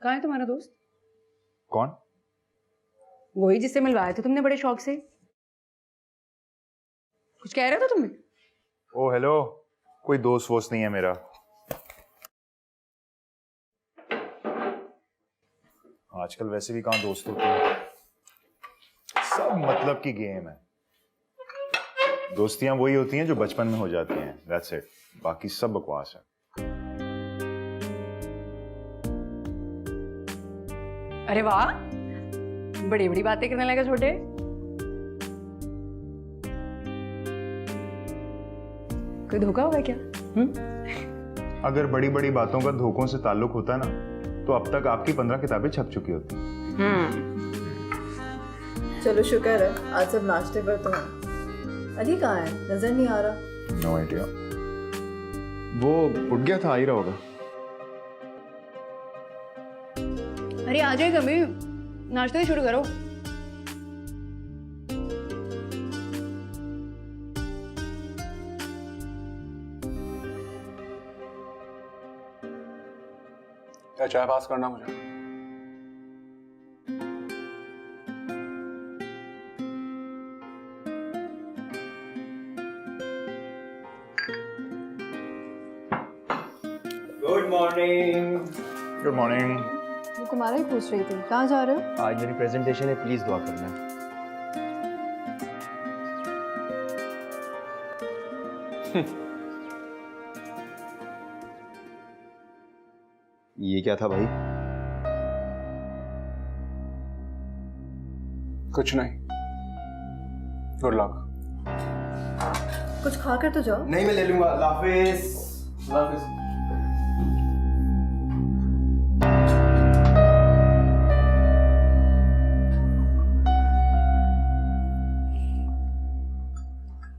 कहाँ है तुम्हारा दोस्त? कौन? वही जिससे मिलवाए थे तुमने बड़े शौक से। कुछ कह रहे हो तुम? ओ हेलो, कोई दोस्त वोस्त नहीं है मेरा। आजकल वैसे भी कहाँ दोस्त होते हैं, सब मतलब की गेम है। दोस्तियां वही होती हैं जो बचपन में हो जाती हैं, दैट्स इट। बाकी सब बकवास है। अरे वाह, बड़ी बड़ी बातें करने लगा छोटे। कोई धोखा होगा क्या? अगर बड़ी बड़ी बातों का धोखों से ताल्लुक होता ना, तो अब तक आपकी 15 किताबें छप चुकी होती। चलो शुक्र है आज सब नाश्ते पर तो हैं। अली कहाँ है? नजर नहीं आ रहा। No idea. वो उठ गया था, आ ही रहा होगा। अरे आ जाए कभी, नाश्ता ही शुरू करो। क्या चाय पास करना मुझे? Good morning. Good morning. वो तुम्हारा ही पूछ रही थी, कहाँ जा रहे हो? आज मेरी प्रेजेंटेशन है, प्लीज दुआ करना। ये क्या था भाई? कुछ नहीं। Good luck. कुछ खा कर तो जाओ। नहीं मैं ले लूंगा। अल्लाह हाफिज। अल्लाह हाफिज।